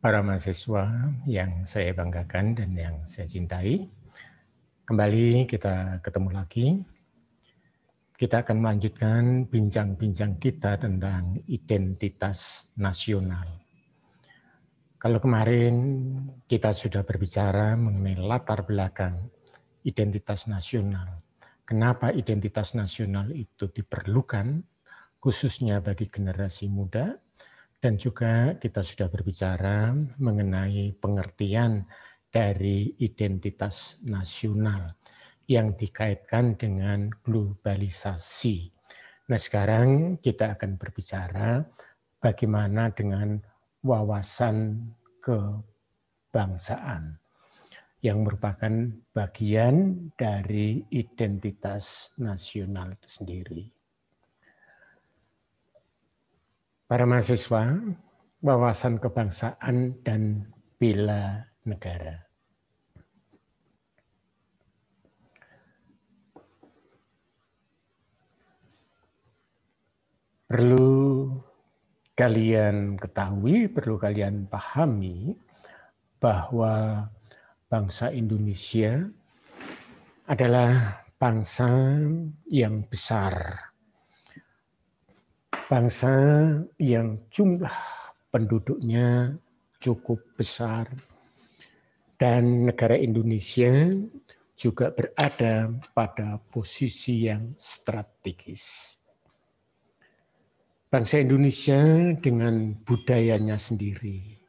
Para mahasiswa yang saya banggakan dan yang saya cintai, kembali kita ketemu lagi. Kita akan melanjutkan bincang-bincang kita tentang identitas nasional. Kalau kemarin kita sudah berbicara mengenai latar belakang identitas nasional, kenapa identitas nasional itu diperlukan, khususnya bagi generasi muda, dan juga kita sudah berbicara mengenai pengertian dari identitas nasional yang dikaitkan dengan globalisasi. Nah, sekarang kita akan berbicara bagaimana dengan wawasan kebangsaan yang merupakan bagian dari identitas nasional itu sendiri. Para mahasiswa, wawasan kebangsaan dan bela negara. Perlu kalian ketahui, perlu kalian pahami bahwa bangsa Indonesia adalah bangsa yang besar. Bangsa yang jumlah penduduknya cukup besar. Dan negara Indonesia juga berada pada posisi yang strategis. Bangsa Indonesia dengan budayanya sendiri.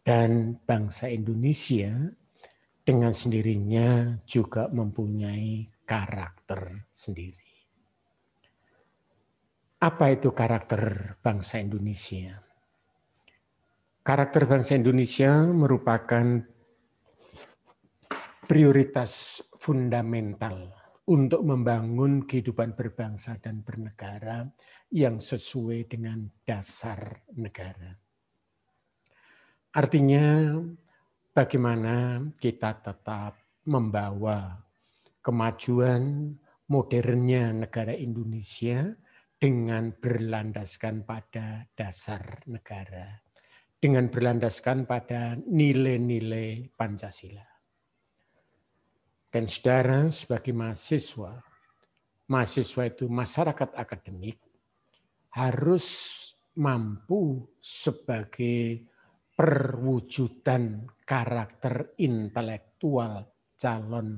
Dan bangsa Indonesia dengan sendirinya juga mempunyai karakter sendiri. Apa itu karakter bangsa Indonesia? Karakter bangsa Indonesia merupakan prioritas fundamental untuk membangun kehidupan berbangsa dan bernegara yang sesuai dengan dasar negara. Artinya, bagaimana kita tetap membawa kemajuan modernnya negara Indonesia dengan berlandaskan pada dasar negara, dengan berlandaskan pada nilai-nilai Pancasila. Dan saudara sebagai mahasiswa itu masyarakat akademik harus mampu sebagai perwujudan karakter intelektual calon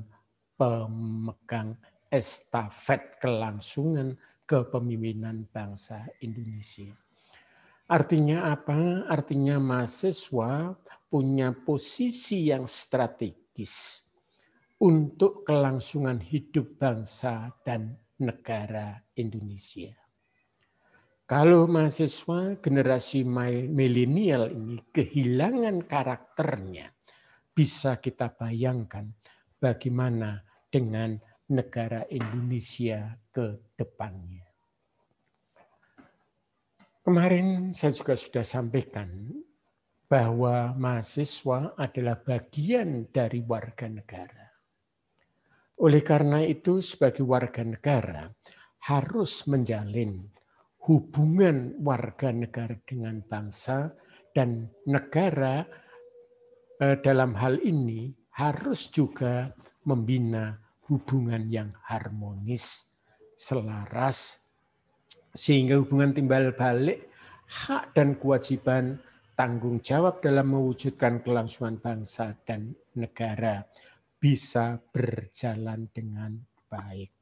pemegang estafet kelangsungan kepemimpinan bangsa Indonesia. Artinya apa? Artinya mahasiswa punya posisi yang strategis untuk kelangsungan hidup bangsa dan negara Indonesia. Kalau mahasiswa generasi milenial ini kehilangan karakternya, bisa kita bayangkan bagaimana dengan negara Indonesia ke depannya. Kemarin saya juga sudah sampaikan bahwa mahasiswa adalah bagian dari warga negara. Oleh karena itu, sebagai warga negara harus menjalin hubungan warga negara dengan bangsa, dan negara dalam hal ini harus juga membina hubungan yang harmonis, selaras, sehingga hubungan timbal balik, hak dan kewajiban, tanggung jawab dalam mewujudkan kelangsungan bangsa dan negara bisa berjalan dengan baik.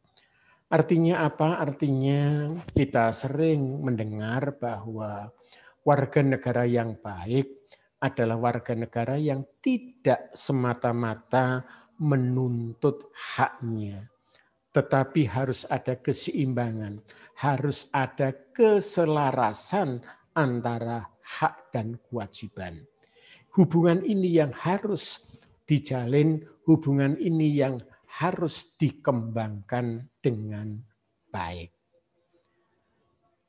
Artinya apa? Artinya kita sering mendengar bahwa warga negara yang baik adalah warga negara yang tidak semata-mata menuntut haknya, tetapi harus ada keseimbangan, harus ada keselarasan antara hak dan kewajiban. Hubungan ini yang harus dijalin, hubungan ini yang harus dikembangkan dengan baik.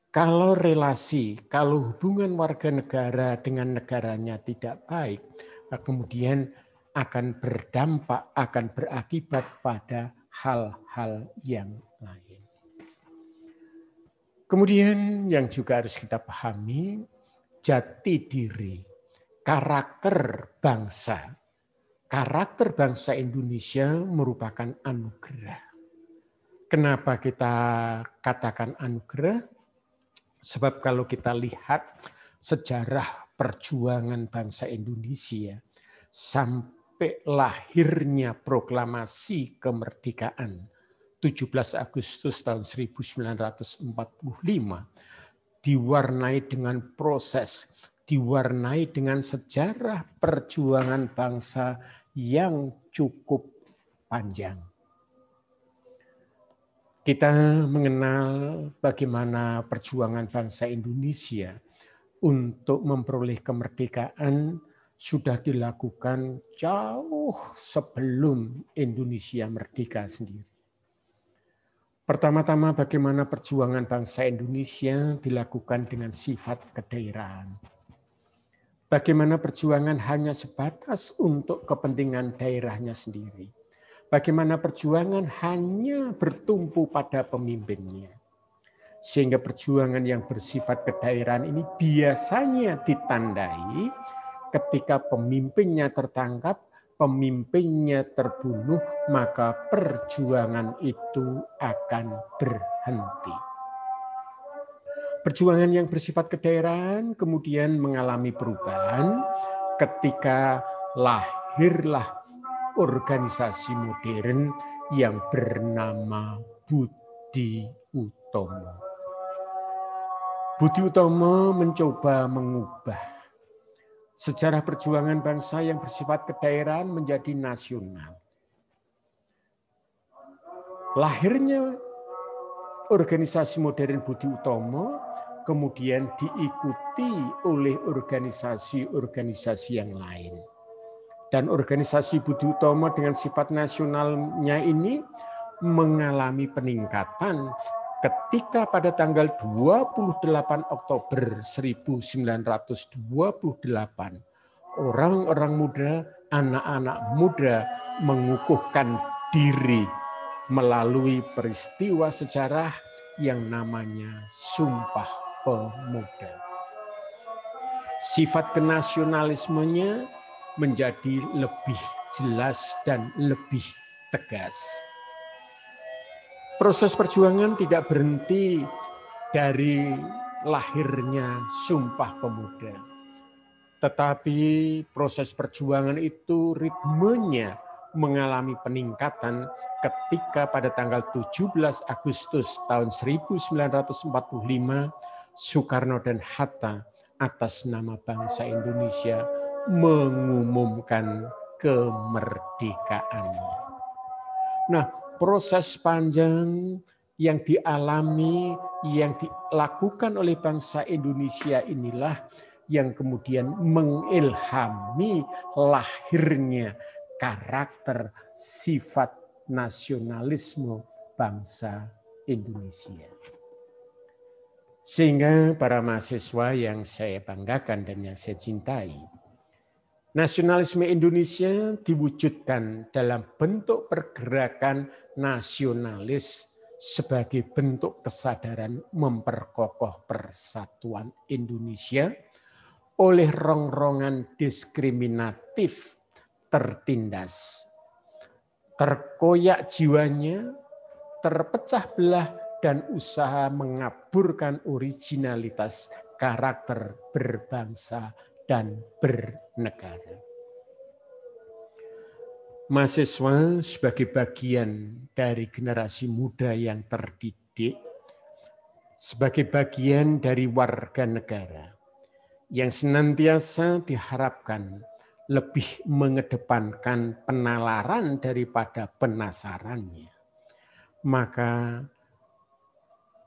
Kalau relasi, kalau hubungan warga negara dengan negaranya tidak baik, kemudian akan berdampak, akan berakibat pada hal-hal yang lain. Kemudian yang juga harus kita pahami, jati diri, karakter bangsa. Karakter bangsa Indonesia merupakan anugerah. Kenapa kita katakan anugerah? Sebab kalau kita lihat sejarah perjuangan bangsa Indonesia sampai lahirnya proklamasi kemerdekaan 17 Agustus tahun 1945 diwarnai dengan proses, diwarnai dengan sejarah perjuangan bangsa yang cukup panjang. Kita mengenal bagaimana perjuangan bangsa Indonesia untuk memperoleh kemerdekaan sudah dilakukan jauh sebelum Indonesia merdeka sendiri. Pertama-tama bagaimana perjuangan bangsa Indonesia dilakukan dengan sifat kedaerahan. Bagaimana perjuangan hanya sebatas untuk kepentingan daerahnya sendiri. Bagaimana perjuangan hanya bertumpu pada pemimpinnya. Sehingga perjuangan yang bersifat kedaerahan ini biasanya ditandai ketika pemimpinnya tertangkap, pemimpinnya terbunuh, maka perjuangan itu akan berhenti. Perjuangan yang bersifat kedaerahan kemudian mengalami perubahan ketika lahirlah organisasi modern yang bernama Budi Utomo. Budi Utomo mencoba mengubah sejarah perjuangan bangsa yang bersifat kedaerahan menjadi nasional. Lahirnya organisasi modern Budi Utomo kemudian diikuti oleh organisasi-organisasi yang lain. Dan organisasi Budi Utomo dengan sifat nasionalnya ini mengalami peningkatan ketika pada tanggal 28 Oktober 1928 orang-orang muda, anak-anak muda mengukuhkan diri melalui peristiwa sejarah yang namanya Sumpah Pemuda. Sifat kenasionalismenya menjadi lebih jelas dan lebih tegas. Proses perjuangan tidak berhenti dari lahirnya Sumpah Pemuda. Tetapi proses perjuangan itu ritmenya mengalami peningkatan ketika pada tanggal 17 Agustus tahun 1945 Soekarno dan Hatta atas nama bangsa Indonesia mengumumkan kemerdekaannya. Nah, proses panjang yang dialami, yang dilakukan oleh bangsa Indonesia inilah yang kemudian mengilhami lahirnya karakter sifat nasionalisme bangsa Indonesia. Sehingga para mahasiswa yang saya banggakan dan yang saya cintai, nasionalisme Indonesia diwujudkan dalam bentuk pergerakan nasionalis sebagai bentuk kesadaran memperkokoh persatuan Indonesia oleh rongrongan diskriminatif tertindas. Terkoyak jiwanya, terpecah belah, dan usaha mengaburkan originalitas karakter berbangsa dan bernegara. Mahasiswa sebagai bagian dari generasi muda yang terdidik, sebagai bagian dari warga negara yang senantiasa diharapkan lebih mengedepankan penalaran daripada penasarannya, maka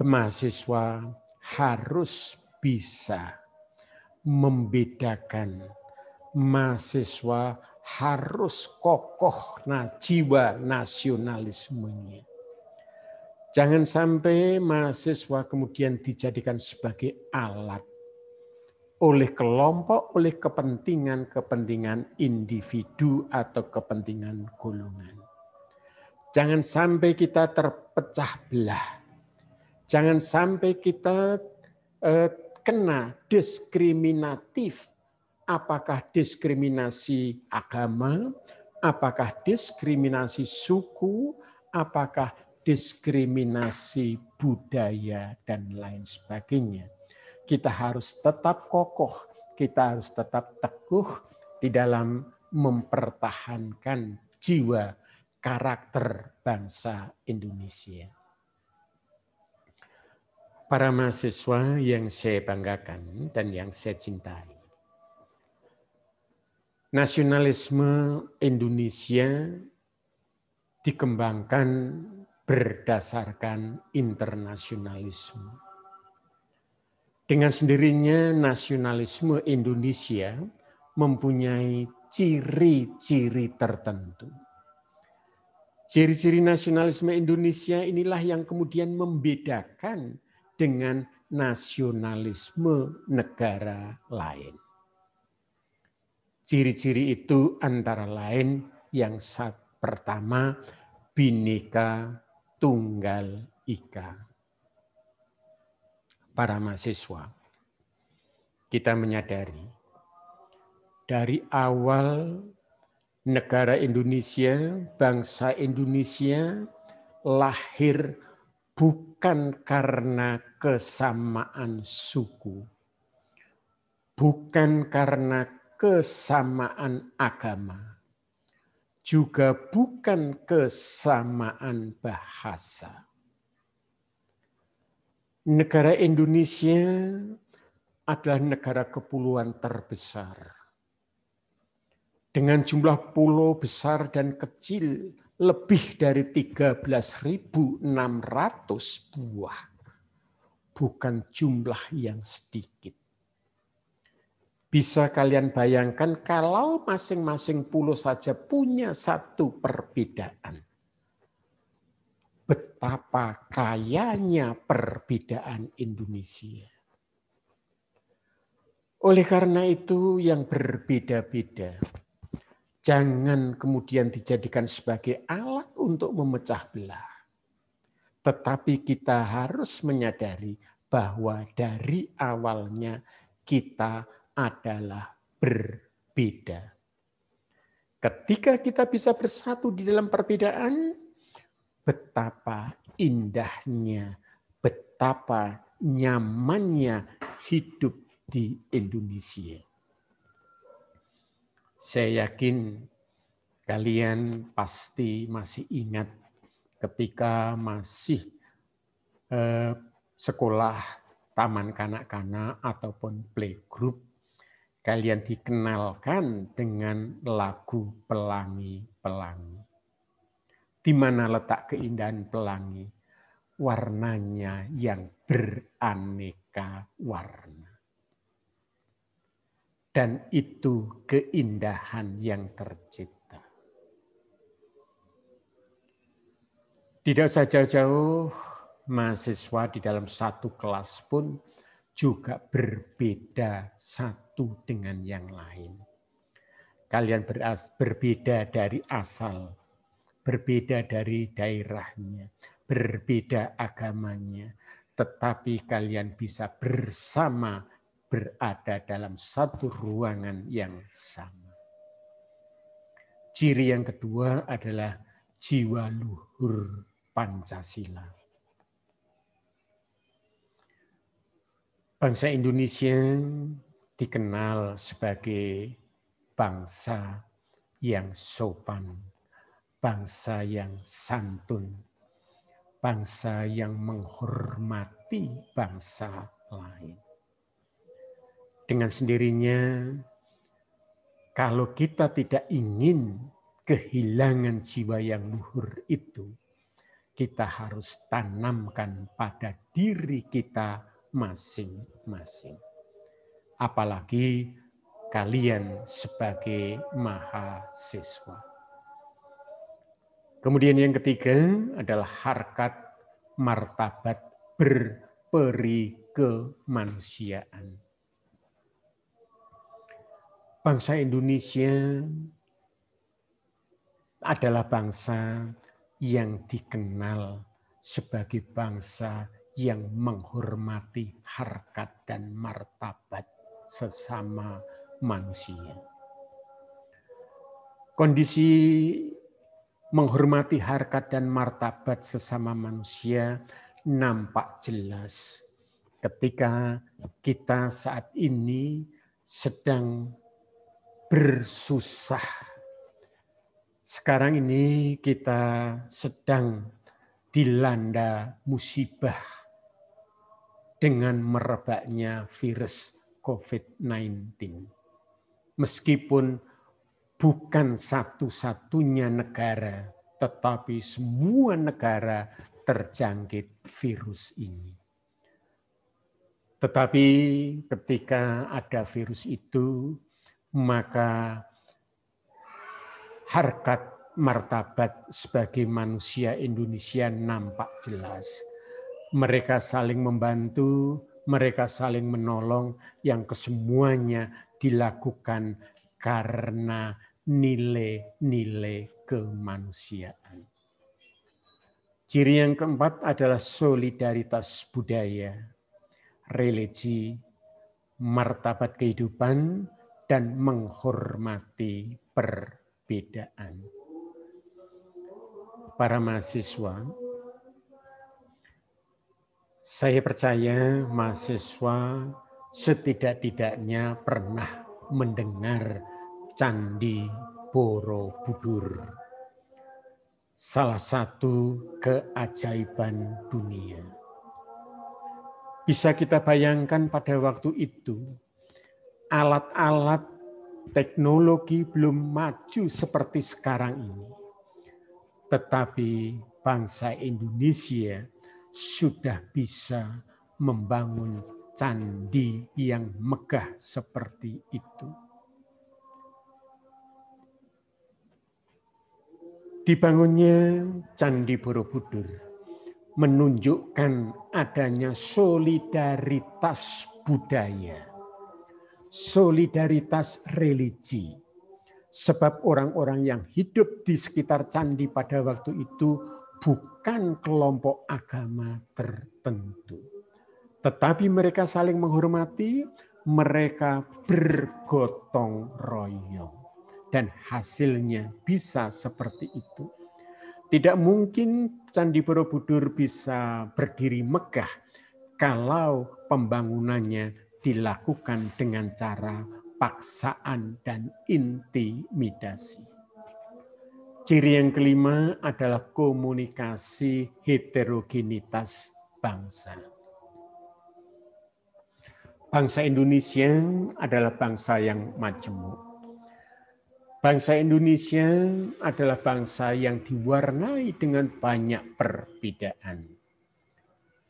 mahasiswa harus bisa membedakan, mahasiswa harus kokoh jiwa nasionalismenya. Jangan sampai mahasiswa kemudian dijadikan sebagai alat oleh kelompok, oleh kepentingan-kepentingan individu atau kepentingan golongan. Jangan sampai kita terpecah belah. Jangan sampai kita kena diskriminatif apakah diskriminasi agama, apakah diskriminasi suku, apakah diskriminasi budaya, dan lain sebagainya. Kita harus tetap kokoh, kita harus tetap teguh di dalam mempertahankan jiwa karakter bangsa Indonesia. Para mahasiswa yang saya banggakan dan yang saya cintai, nasionalisme Indonesia dikembangkan berdasarkan internasionalisme. Dengan sendirinya nasionalisme Indonesia mempunyai ciri-ciri tertentu. Ciri-ciri nasionalisme Indonesia inilah yang kemudian membedakan dengan nasionalisme negara lain. Ciri-ciri itu antara lain yang pertama, Bhinneka Tunggal Ika. Para mahasiswa, kita menyadari dari awal negara Indonesia, bangsa Indonesia lahir bukan karena kesamaan suku, bukan karena kesamaan agama, juga bukan kesamaan bahasa. Negara Indonesia adalah negara kepulauan terbesar. Dengan jumlah pulau besar dan kecil lebih dari 13.600 buah. Bukan jumlah yang sedikit. Bisa kalian bayangkan kalau masing-masing pulau saja punya satu perbedaan. Betapa kayanya perbedaan Indonesia. Oleh karena itu yang berbeda-beda, jangan kemudian dijadikan sebagai alat untuk memecah belah. Tetapi kita harus menyadari bahwa dari awalnya kita adalah berbeda. Ketika kita bisa bersatu di dalam perbedaan, betapa indahnya, betapa nyamannya hidup di Indonesia. Saya yakin kalian pasti masih ingat ketika masih sekolah taman kanak-kanak ataupun playgroup, kalian dikenalkan dengan lagu Pelangi-Pelangi. Di mana letak keindahan pelangi? Warnanya yang beraneka warna. Dan itu keindahan yang tercipta. Tidak usah jauh-jauh, mahasiswa di dalam satu kelas pun juga berbeda satu dengan yang lain. Kalian berbeda dari asal, berbeda dari daerahnya, berbeda agamanya, tetapi kalian bisa bersama berada dalam satu ruangan yang sama. Ciri yang kedua adalah jiwa luhur Pancasila. Bangsa Indonesia dikenal sebagai bangsa yang sopan, bangsa yang santun, bangsa yang menghormati bangsa lain. Dengan sendirinya, kalau kita tidak ingin kehilangan jiwa yang luhur itu, kita harus tanamkan pada diri kita masing-masing. Apalagi kalian sebagai mahasiswa. Kemudian yang ketiga adalah harkat martabat berperi kemanusiaan. Bangsa Indonesia adalah bangsa yang dikenal sebagai bangsa yang menghormati harkat dan martabat sesama manusia. Kondisi menghormati harkat dan martabat sesama manusia nampak jelas ketika kita saat ini sedang bersusah. Sekarang ini kita sedang dilanda musibah dengan merebaknya virus COVID-19. Meskipun bukan satu-satunya negara, tetapi semua negara terjangkit virus ini. Tetapi ketika ada virus itu, maka harkat martabat sebagai manusia Indonesia nampak jelas. Mereka saling membantu, mereka saling menolong, yang kesemuanya dilakukan karena nilai-nilai kemanusiaan. Ciri yang keempat adalah solidaritas budaya, religi, martabat kehidupan, dan menghormati perbedaan. Para mahasiswa, saya percaya mahasiswa setidak-tidaknya pernah mendengar Candi Borobudur, salah satu keajaiban dunia. Bisa kita bayangkan pada waktu itu, alat-alat teknologi belum maju seperti sekarang ini. Tetapi bangsa Indonesia sudah bisa membangun candi yang megah seperti itu. Dibangunnya Candi Borobudur menunjukkan adanya solidaritas budaya, solidaritas religi. Sebab orang-orang yang hidup di sekitar candi pada waktu itu bukan kelompok agama tertentu. Tetapi mereka saling menghormati, mereka bergotong royong. Dan hasilnya bisa seperti itu. Tidak mungkin Candi Borobudur bisa berdiri megah kalau pembangunannya dilakukan dengan cara paksaan dan intimidasi. Ciri yang kelima adalah komunikasi heterogenitas bangsa. Bangsa Indonesia adalah bangsa yang majemuk. Bangsa Indonesia adalah bangsa yang diwarnai dengan banyak perbedaan.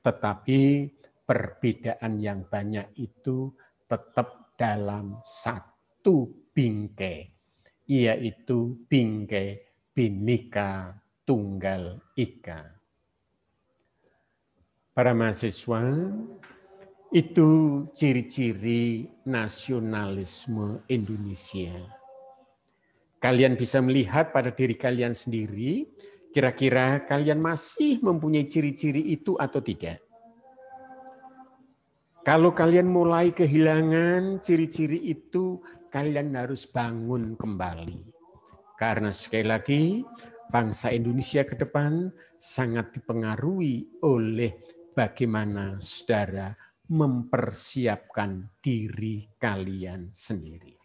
Tetapi perbedaan yang banyak itu tetap dalam satu bingkai, yaitu bingkai Bhinneka Tunggal Ika. Para mahasiswa, itu ciri-ciri nasionalisme Indonesia. Kalian bisa melihat pada diri kalian sendiri, kira-kira kalian masih mempunyai ciri-ciri itu atau tidak? Kalau kalian mulai kehilangan ciri-ciri itu, kalian harus bangun kembali. Karena sekali lagi, bangsa Indonesia ke depan sangat dipengaruhi oleh bagaimana saudara mempersiapkan diri kalian sendiri.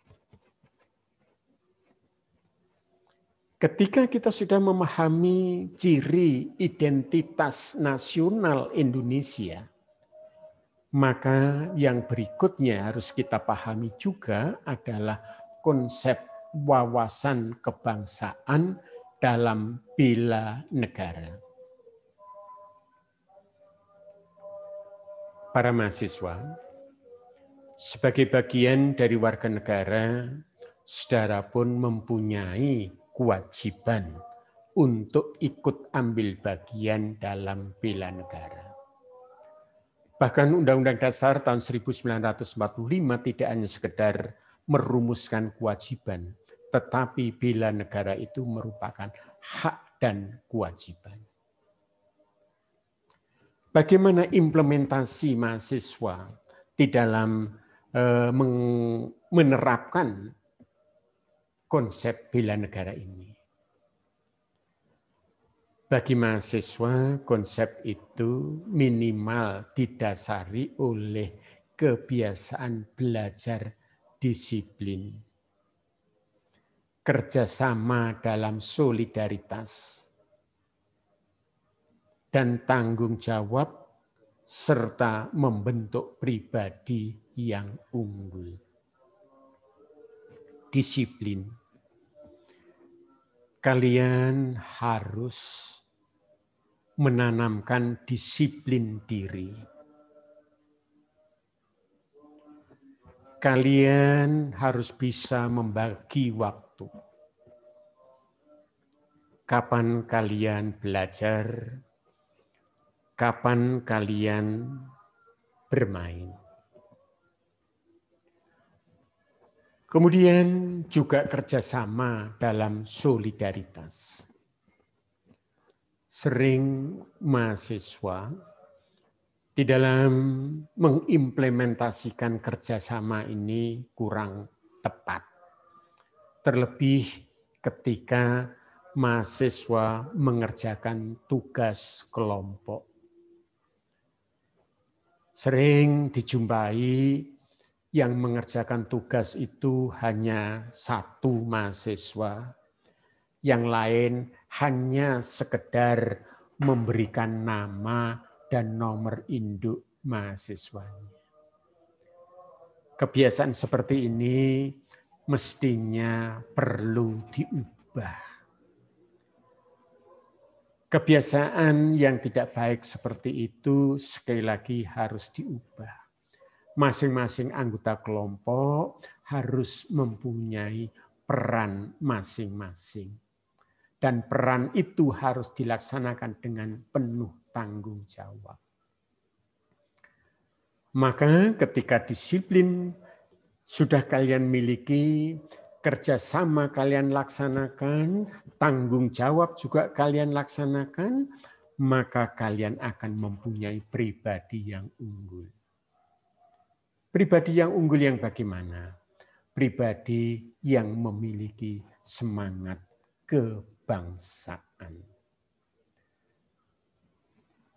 Ketika kita sudah memahami ciri identitas nasional Indonesia, maka yang berikutnya harus kita pahami juga adalah konsep wawasan kebangsaan dalam bela negara. Para mahasiswa, sebagai bagian dari warga negara, saudara pun mempunyai kewajiban untuk ikut ambil bagian dalam bela negara. Bahkan Undang-Undang Dasar tahun 1945 tidak hanya sekedar merumuskan kewajiban, tetapi bela negara itu merupakan hak dan kewajiban. Bagaimana implementasi mahasiswa di dalam menerapkan konsep bela negara ini. Bagi mahasiswa, konsep itu minimal didasari oleh kebiasaan belajar disiplin, kerjasama dalam solidaritas, dan tanggung jawab, serta membentuk pribadi yang unggul. Disiplin. Kalian harus menanamkan disiplin diri. Kalian harus bisa membagi waktu. Kapan kalian belajar, kapan kalian bermain. Kemudian juga kerjasama dalam solidaritas. Sering mahasiswa di dalam mengimplementasikan kerjasama ini kurang tepat. Terlebih ketika mahasiswa mengerjakan tugas kelompok. Sering dijumpai yang mengerjakan tugas itu hanya satu mahasiswa, yang lain hanya sekedar memberikan nama dan nomor induk mahasiswanya. Kebiasaan seperti ini mestinya perlu diubah. Kebiasaan yang tidak baik seperti itu sekali lagi harus diubah. Masing-masing anggota kelompok harus mempunyai peran masing-masing. Dan peran itu harus dilaksanakan dengan penuh tanggung jawab. Maka ketika disiplin sudah kalian miliki, kerjasama kalian laksanakan, tanggung jawab juga kalian laksanakan, maka kalian akan mempunyai pribadi yang unggul. Pribadi yang unggul yang bagaimana? Pribadi yang memiliki semangat kebangsaan.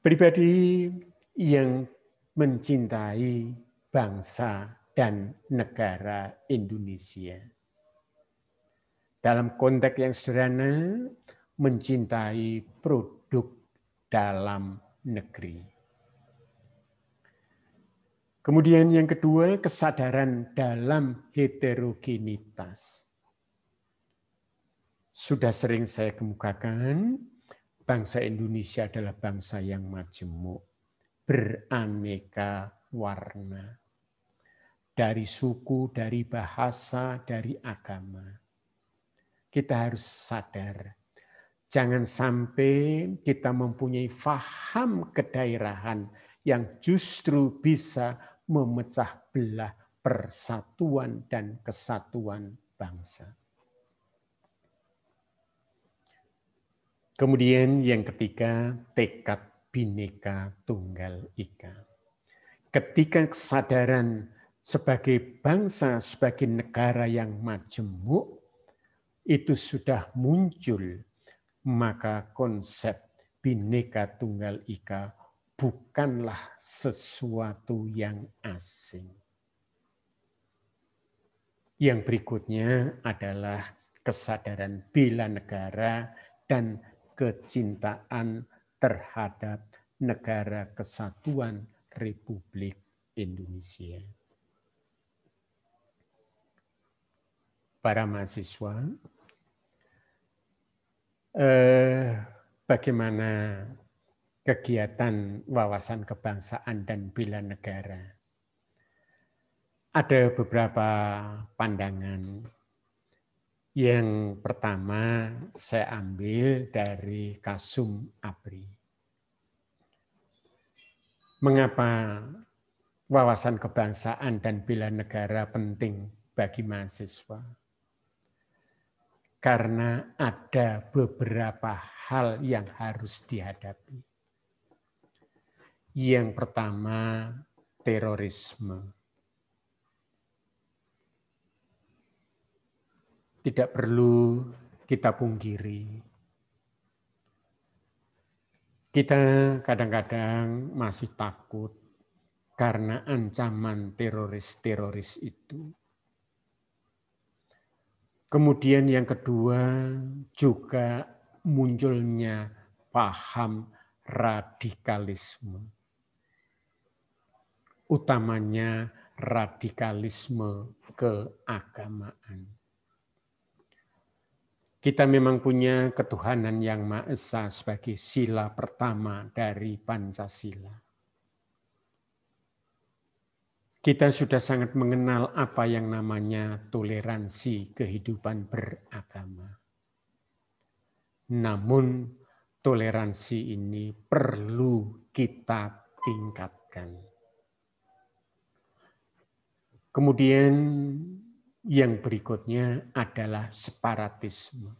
Pribadi yang mencintai bangsa dan negara Indonesia. Dalam konteks yang sederhana, mencintai produk dalam negeri. Kemudian yang kedua, kesadaran dalam heterogenitas. Sudah sering saya kemukakan, bangsa Indonesia adalah bangsa yang majemuk, beraneka warna. Dari suku, dari bahasa, dari agama. Kita harus sadar, jangan sampai kita mempunyai faham kedaerahan yang justru bisa memecah belah persatuan dan kesatuan bangsa. Kemudian yang ketiga, tekad Bhinneka Tunggal Ika. Ketika kesadaran sebagai bangsa, sebagai negara yang majemuk, itu sudah muncul, maka konsep Bhinneka Tunggal Ika bukanlah sesuatu yang asing. Yang berikutnya adalah kesadaran bela negara dan kecintaan terhadap Negara Kesatuan Republik Indonesia. Para mahasiswa, bagaimana kegiatan wawasan kebangsaan dan bela negara? Ada beberapa pandangan. Yang pertama saya ambil dari Kasum Abri. Mengapa wawasan kebangsaan dan bela negara penting bagi mahasiswa? Karena ada beberapa hal yang harus dihadapi. Yang pertama, terorisme. Tidak perlu kita pungkiri. Kita kadang-kadang masih takut karena ancaman teroris-teroris itu. Kemudian yang kedua juga munculnya paham radikalisme. Utamanya radikalisme keagamaan. Kita memang punya ketuhanan yang Maha Esa sebagai sila pertama dari Pancasila. Kita sudah sangat mengenal apa yang namanya toleransi kehidupan beragama. Namun toleransi ini perlu kita tingkatkan. Kemudian yang berikutnya adalah separatisme.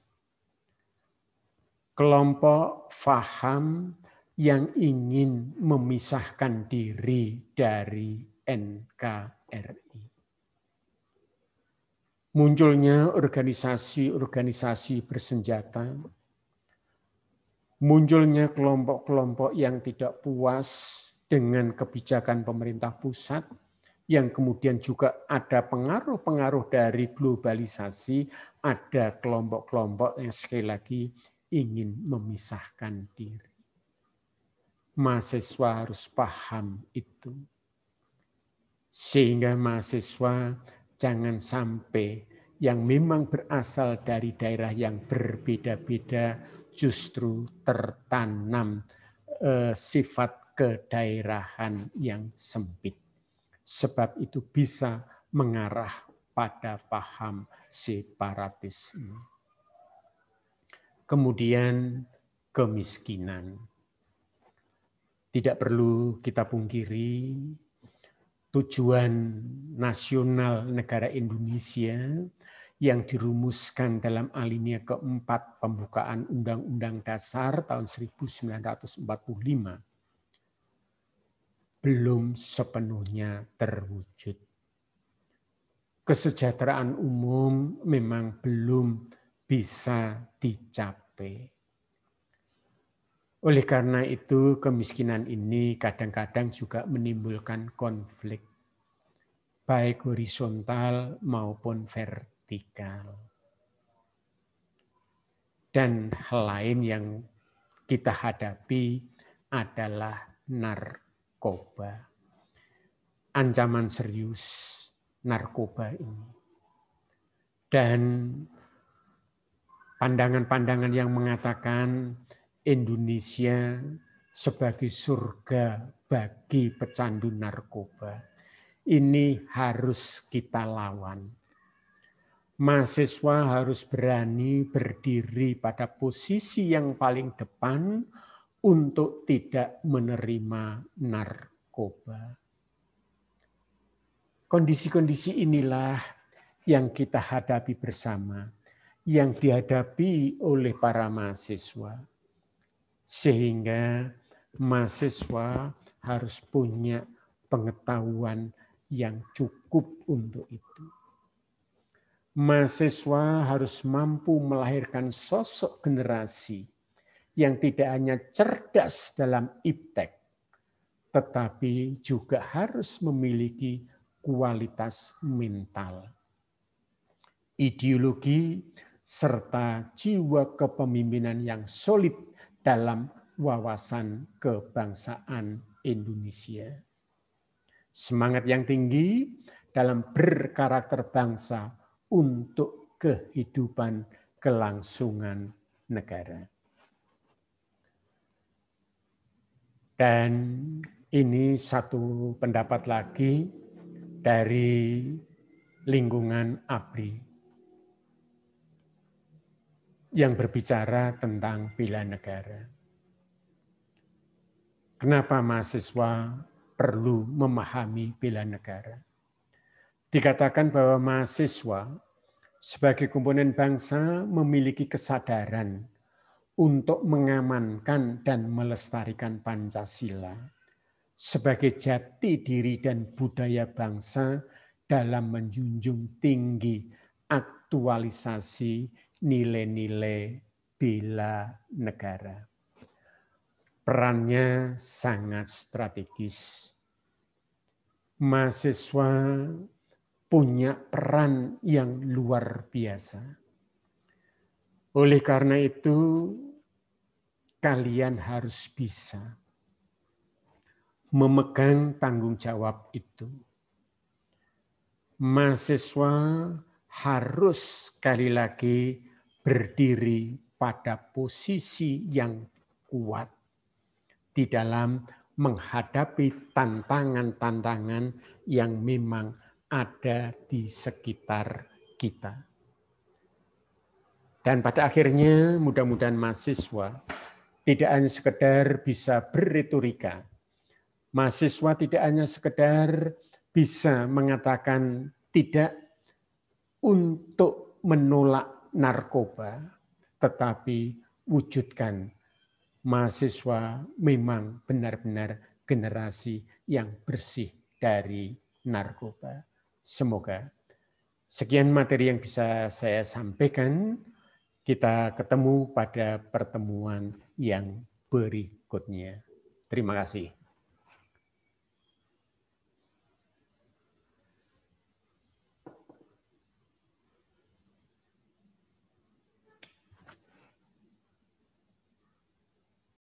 Kelompok faham yang ingin memisahkan diri dari NKRI. Munculnya organisasi-organisasi bersenjata, munculnya kelompok-kelompok yang tidak puas dengan kebijakan pemerintah pusat, yang kemudian juga ada pengaruh-pengaruh dari globalisasi, ada kelompok-kelompok yang sekali lagi ingin memisahkan diri. Mahasiswa harus paham itu. Sehingga mahasiswa jangan sampai yang memang berasal dari daerah yang berbeda-beda justru tertanam sifat kedaerahan yang sempit. Sebab itu bisa mengarah pada paham separatisme. Kemudian kemiskinan. Tidak perlu kita pungkiri, tujuan nasional negara Indonesia yang dirumuskan dalam alinea keempat pembukaan Undang-Undang Dasar tahun 1945 belum sepenuhnya terwujud. Kesejahteraan umum memang belum bisa dicapai. Oleh karena itu, kemiskinan ini kadang-kadang juga menimbulkan konflik, baik horizontal maupun vertikal. Dan hal lain yang kita hadapi adalah narkoba. Ancaman serius narkoba ini. Dan pandangan-pandangan yang mengatakan Indonesia sebagai surga bagi pecandu narkoba. Ini harus kita lawan. Mahasiswa harus berani berdiri pada posisi yang paling depan untuk tidak menerima narkoba. Kondisi-kondisi inilah yang kita hadapi bersama, yang dihadapi oleh para mahasiswa. Sehingga mahasiswa harus punya pengetahuan yang cukup untuk itu. Mahasiswa harus mampu melahirkan sosok generasi yang tidak hanya cerdas dalam iptek, tetapi juga harus memiliki kualitas mental, ideologi, serta jiwa kepemimpinan yang solid dalam wawasan kebangsaan Indonesia. Semangat yang tinggi dalam berkarakter bangsa untuk kehidupan kelangsungan negara. Dan ini satu pendapat lagi dari lingkungan ABRI yang berbicara tentang bela negara. Kenapa mahasiswa perlu memahami bela negara? Dikatakan bahwa mahasiswa sebagai komponen bangsa memiliki kesadaran untuk mengamankan dan melestarikan Pancasila sebagai jati diri dan budaya bangsa dalam menjunjung tinggi mengaktualisasi nilai-nilai bela negara. Perannya sangat strategis. Mahasiswa punya peran yang luar biasa. Oleh karena itu, kalian harus bisa memegang tanggung jawab itu. Mahasiswa harus sekali lagi berdiri pada posisi yang kuat di dalam menghadapi tantangan-tantangan yang memang ada di sekitar kita. Dan pada akhirnya mudah-mudahan mahasiswa tidak hanya sekedar bisa berretorika, mahasiswa tidak hanya sekedar bisa mengatakan tidak untuk menolak narkoba, tetapi wujudkan mahasiswa memang benar-benar generasi yang bersih dari narkoba. Semoga sekian materi yang bisa saya sampaikan. Kita ketemu pada pertemuan yang berikutnya. Terima kasih.